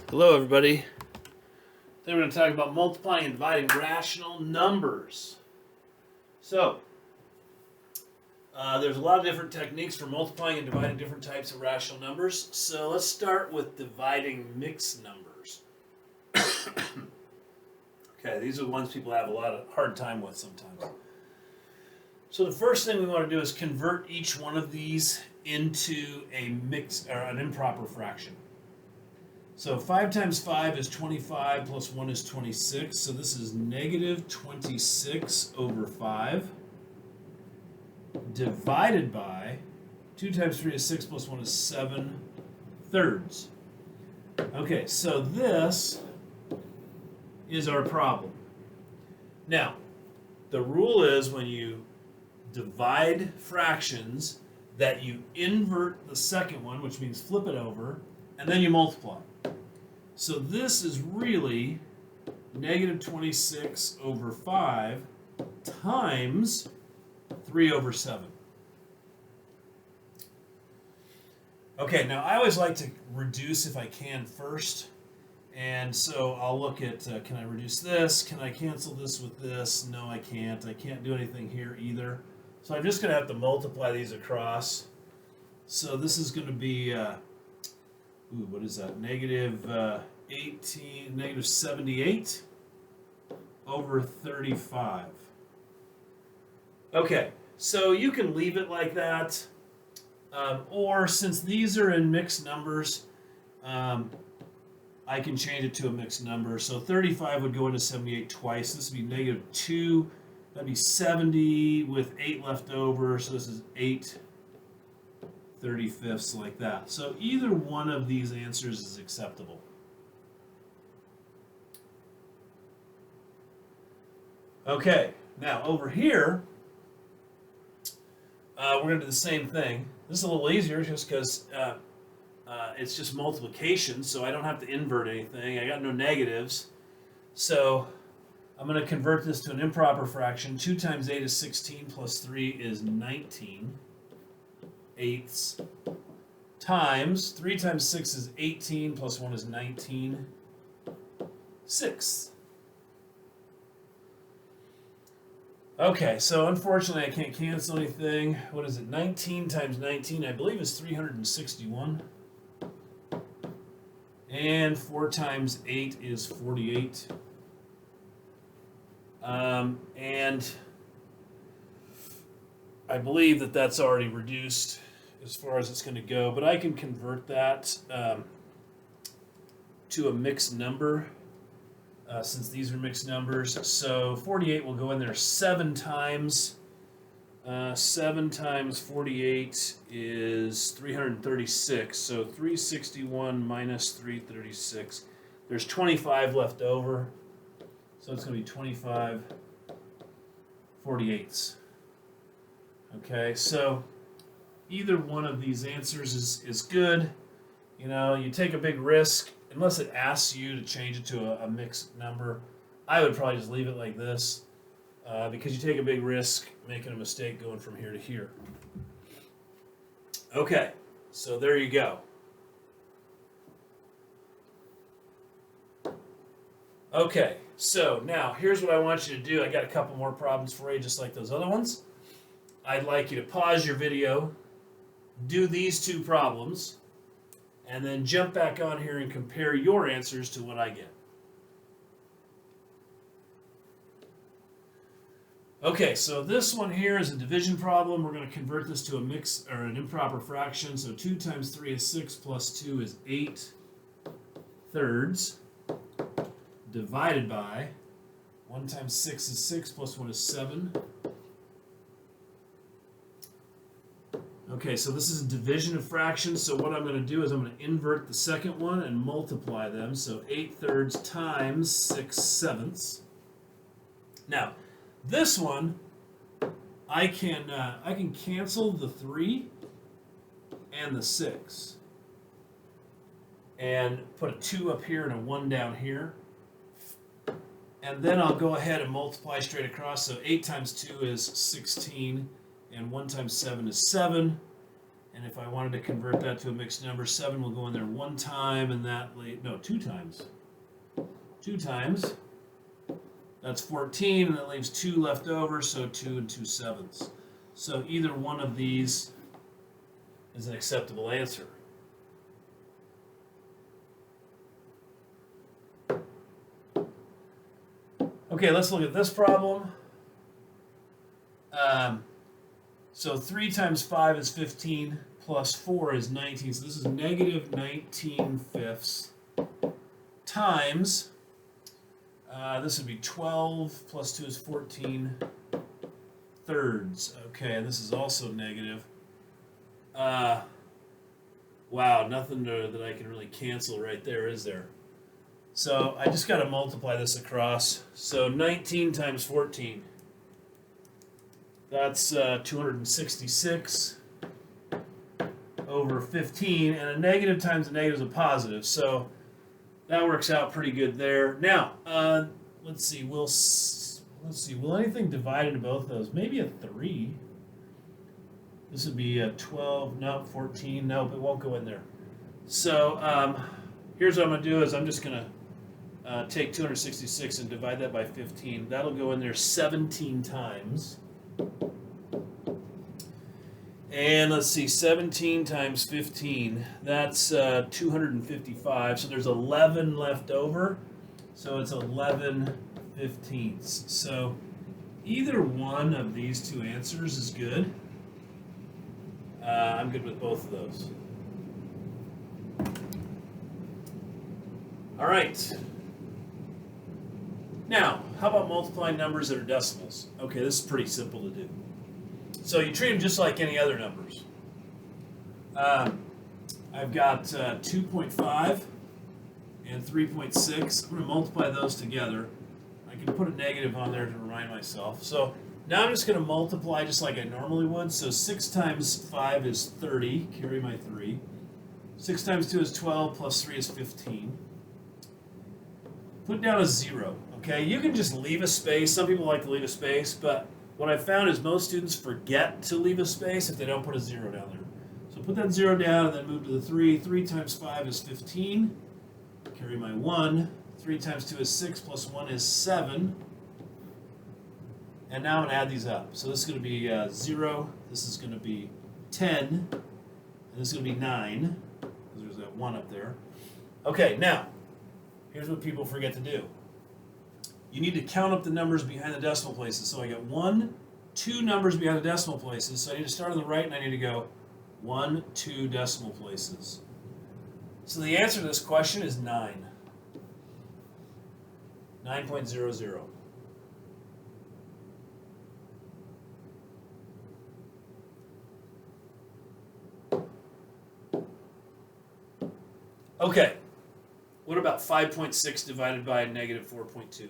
Hello, everybody. Today we're going to talk about multiplying and dividing rational numbers. So, there's a lot of different techniques for multiplying and dividing different types of rational numbers. So let's start with dividing mixed numbers. Okay, these are the ones people have a lot of hard time with sometimes. So the first thing we want to do is convert each one of these into a mixed or an improper fraction. So 5 times 5 is 25 plus 1 is 26. So this is negative 26 over 5 divided by 2 times 3 is 6 plus 1 is 7 thirds. Okay, so this is our problem. Now, the rule is when you divide fractions that you invert the second one, which means flip it over, and then you multiply. So this is really negative 26 over 5 times 3 over 7. Okay, now I always like to reduce if I can first. And so I'll look at, can I reduce this? Can I cancel this with this? No, I can't. I can't do anything here either. So I'm just going to have to multiply these across. So this is going to be... what is that? Negative 78 over 35. Okay, so you can leave it like that. Or since these are in mixed numbers, I can change it to a mixed number. So 35 would go into 78 twice. This would be negative 2. That'd be 70 with 8 left over. So this is 8 35ths, like that. So either one of these answers is acceptable. Okay, now over here, we're going to do the same thing. This is a little easier just because it's just multiplication, so I don't have to invert anything. I got no negatives. So I'm going to convert this to an improper fraction. 2 times 8 is 16 plus 3 is 19. Eighths times 3 times 6 is 18 plus 1 is 19 sixths. Okay, so unfortunately I can't cancel anything. What is it? 19 times 19 I believe is 361. And 4 times 8 is 48. And I believe that that's already reduced as far as it's going to go, but I can convert that to a mixed number since these are mixed numbers. So 48 will go in there 7 times. 7 times 48 is 336. So 361 minus 336. There's 25 left over. So it's going to be 25 48ths. Okay, so either one of these answers is good. You know, you take a big risk, unless it asks you to change it to a mixed number. I would probably just leave it like this because you take a big risk making a mistake going from here to here. Okay, so there you go. Okay, so now here's what I want you to do. I got a couple more problems for you, just like those other ones. I'd like you to pause your video, do these 2 problems, and then jump back on here and compare your answers to what I get. Okay, so this one here is a division problem. We're going to convert this to a mixed or an improper fraction. So 2 times 3 is 6 plus 2 is 8 thirds divided by 1 times 6 is 6 plus 1 is 7. Okay, so this is a division of fractions, so what I'm going to do is I'm going to invert the second one and multiply them. So 8 thirds times 6 sevenths. Now, this one, I can cancel the 3 and the 6. And put a 2 up here and a 1 down here. And then I'll go ahead and multiply straight across. So 8 times 2 is 16. And 1 times 7 is 7. And if I wanted to convert that to a mixed number, 7 will go in there one time, and that, two times. 2 times. That's 14, and that leaves 2 left over, so 2 and 2/7. So either one of these is an acceptable answer. Okay, let's look at this problem. So 3 times 5 is 15, plus 4 is 19. So this is negative 19 fifths times, this would be 12, plus 2 is 14 thirds. Okay, and this is also negative. Wow, nothing that I can really cancel right there, is there? So I just got to multiply this across. So 19 times 14. That's 266 over 15, and a negative times a negative is a positive. So that works out pretty good there. Now, let's see. Will anything divide into both of those? Maybe a 3. This would be a 12. No, 14. Nope, it won't go in there. So here's what I'm going to do is I'm just going to take 266 and divide that by 15. That'll go in there 17 times. And let's see, 17 times 15, that's 255. So there's 11 left over. So it's 11 fifteenths. So either one of these two answers is good. I'm good with both of those. All right. Now, how about multiplying numbers that are decimals? Okay, this is pretty simple to do. So you treat them just like any other numbers. I've got 2.5 and 3.6. I'm going to multiply those together. I can put a negative on there to remind myself. So now I'm just going to multiply just like I normally would. So 6 times 5 is 30. Carry my 3. 6 times 2 is 12, plus 3 is 15. Put down a 0. Okay, you can just leave a space. Some people like to leave a space, but what I've found is most students forget to leave a space if they don't put a 0 down there. So put that 0 down and then move to the 3. 3 times 5 is 15. Carry my 1. 3 times 2 is 6, plus 1 is 7. And now I'm going to add these up. So this is going to be 0. This is going to be 10. And this is going to be 9. Because there's that 1 up there. Okay, now, here's what people forget to do. You need to count up the numbers behind the decimal places. So I got 2 numbers behind the decimal places. So I need to start on the right and I need to go 1, 2 decimal places. So the answer to this question is 9. 9.00. Okay. What about 5.6 divided by negative 4.2?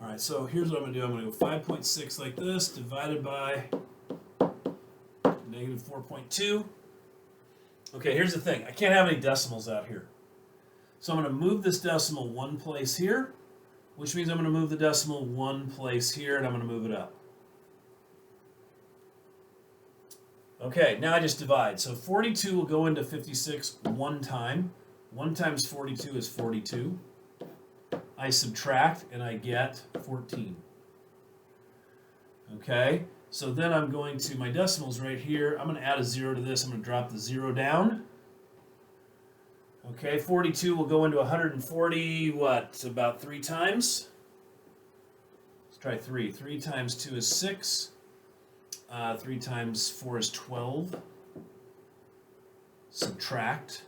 All right, so here's what I'm going to do. I'm going to go 5.6 like this, divided by negative 4.2. Okay, here's the thing. I can't have any decimals out here. So I'm going to move this decimal one place here, which means I'm going to move the decimal one place here, and I'm going to move it up. Okay, now I just divide. So 42 will go into 56 one time. 1 times 42 is 42. I subtract and I get 14. Okay, so then I'm going to my decimals right here. I'm going to add a 0 to this. I'm going to drop the 0 down. Okay, 42 will go into 140, what, about 3 times? Let's try 3. 3 times 2 is 6. 3 times 4 is 12. Subtract.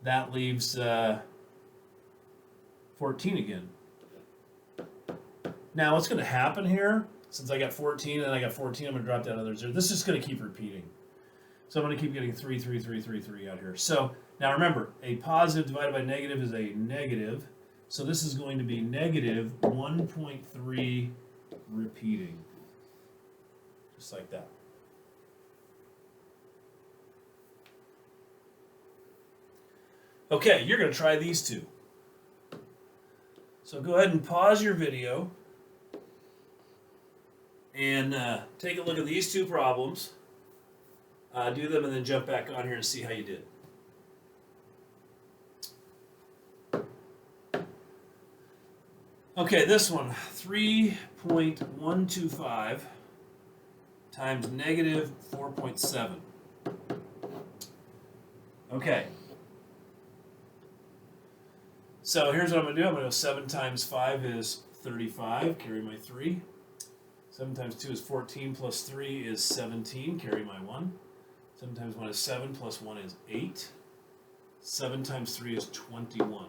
That leaves 14 again. Now, what's going to happen here, since I got 14 and I got 14, I'm going to drop down another 0. This is just going to keep repeating. So I'm going to keep getting 3, 3, 3, 3, 3 out here. So now remember, a positive divided by negative is a negative. So this is going to be negative 1.3 repeating. Just like that. Okay, you're going to try these two. So go ahead and pause your video and take a look at these two problems. Do them and then jump back on here and see how you did. Okay, this one, 3.125 times negative 4.7. Okay. So here's what I'm going to do. I'm going to go 7 times 5 is 35, carry my 3. 7 times 2 is 14, plus 3 is 17, carry my 1. 7 times 1 is 7, plus 1 is 8. 7 times 3 is 21.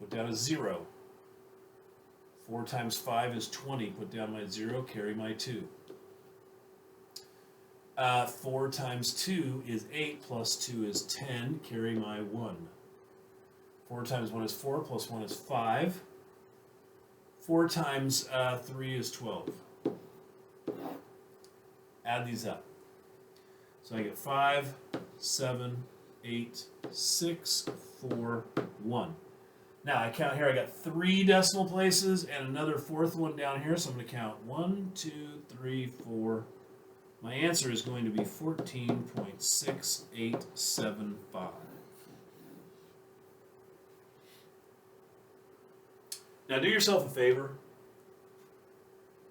Put down a 0. 4 times 5 is 20. Put down my 0, carry my 2. 4 times 2 is 8, plus 2 is 10, carry my 1. 4 times 1 is 4, plus 1 is 5. 4 times 3 is 12. Add these up. So I get 5, 7, 8, 6, 4, 1. Now I count here, I got 3 decimal places and another 4th one down here, so I'm going to count 1, 2, 3, 4. My answer is going to be 14.6875. Now do yourself a favor.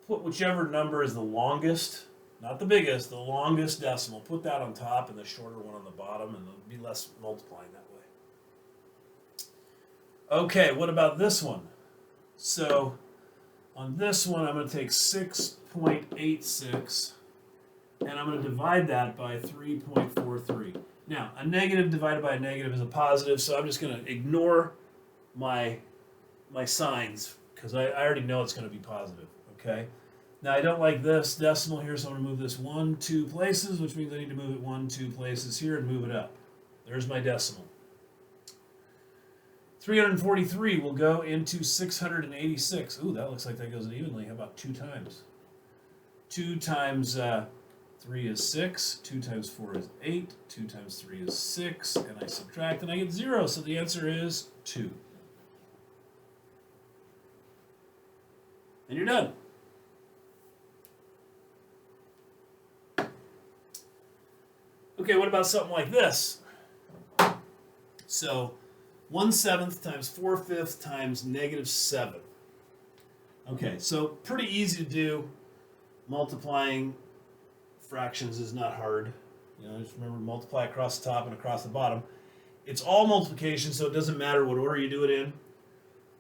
Put whichever number is the longest, not the biggest, the longest decimal. Put that on top and the shorter one on the bottom, and there'll be less multiplying that way. Okay, what about this one? So on this one, I'm going to take 6.86 and I'm going to divide that by 3.43. Now, a negative divided by a negative is a positive, so I'm just going to ignore my signs because I already know it's going to be positive, okay? Now, I don't like this decimal here, so I'm going to move this 1, 2 places, which means I need to move it 1, 2 places here and move it up. There's my decimal. 343 will go into 686. Ooh, that looks like that goes evenly. How about 2 times? 2 times 3 is 6. 2 times 4 is 8. 2 times 3 is 6. And I subtract and I get 0. So the answer is 2. And you're done. Okay, what about something like this? So 1/7 times 4/5 times -7. Okay, so pretty easy to do. Multiplying fractions is not hard. You know, just remember to multiply across the top and across the bottom. It's all multiplication, so it doesn't matter what order you do it in.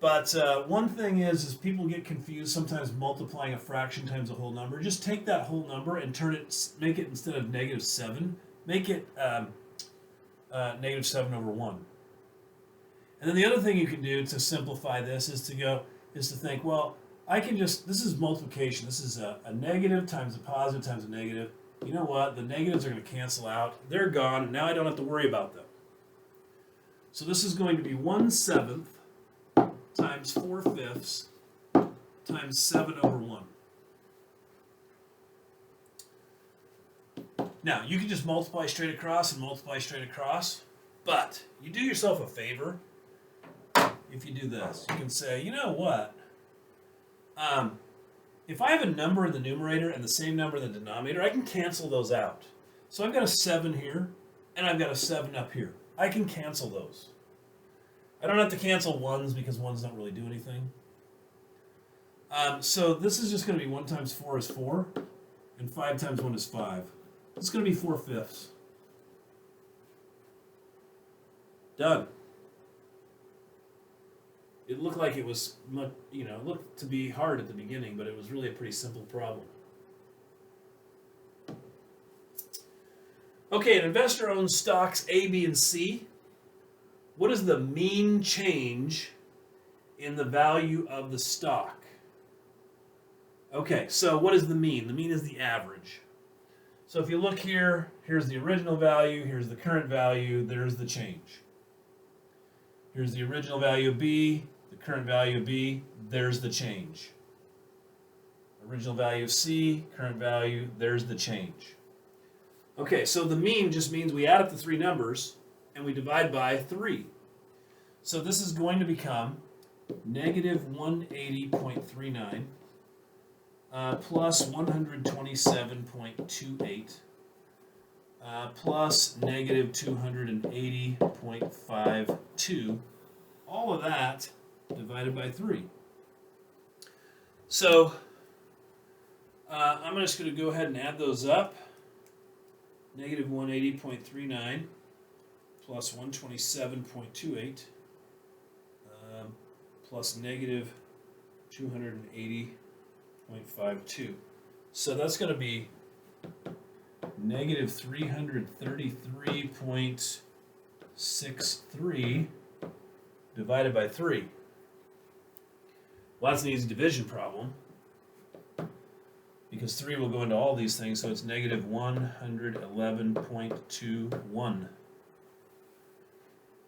But one thing is people get confused sometimes multiplying a fraction times a whole number. Just take that whole number and make it instead of -7, make it -7/1. And then the other thing you can do to simplify this is to think, well, this is multiplication. This is a negative times a positive times a negative. You know what? The negatives are going to cancel out. They're gone, and now I don't have to worry about them. So this is going to be 1/7 times 4/5 times 7/1. Now, you can just multiply straight across and multiply straight across, but you do yourself a favor if you do this. You can say, you know what? If I have a number in the numerator and the same number in the denominator, I can cancel those out. So I've got a 7 here, and I've got a 7 up here. I can cancel those. I don't have to cancel 1s because 1s don't really do anything. So this is just going to be 1 times 4 is 4, and 5 times 1 is 5. It's going to be 4/5. Done. It looked like it was, it looked to be hard at the beginning, but it was really a pretty simple problem. Okay, an investor owns stocks A, B, and C. What is the mean change in the value of the stock? Okay, so what is the mean? The mean is the average. So if you look here, here's the original value, here's the current value, there's the change. Here's the original value of B, the current value of B, there's the change. Original value of C, current value, there's the change. Okay, so the mean just means we add up the 3 numbers and we divide by 3. So this is going to become -180.39 plus 127.28 plus negative 280.52. All of that divided by 3. So I'm just going to go ahead and add those up. Negative 180.39 plus 127.28 plus negative 280.52. So that's going to be negative 333.63 divided by 3. Well, that's an easy division problem, because 3 will go into all these things, so it's negative 111.21.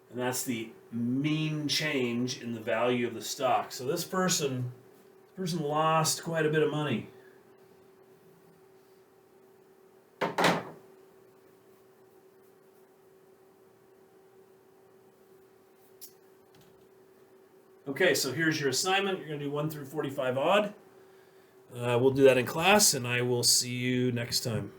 And that's the mean change in the value of the stock. So this person lost quite a bit of money. Okay, so here's your assignment. You're going to do 1 through 45 odd. We'll do that in class, and I will see you next time.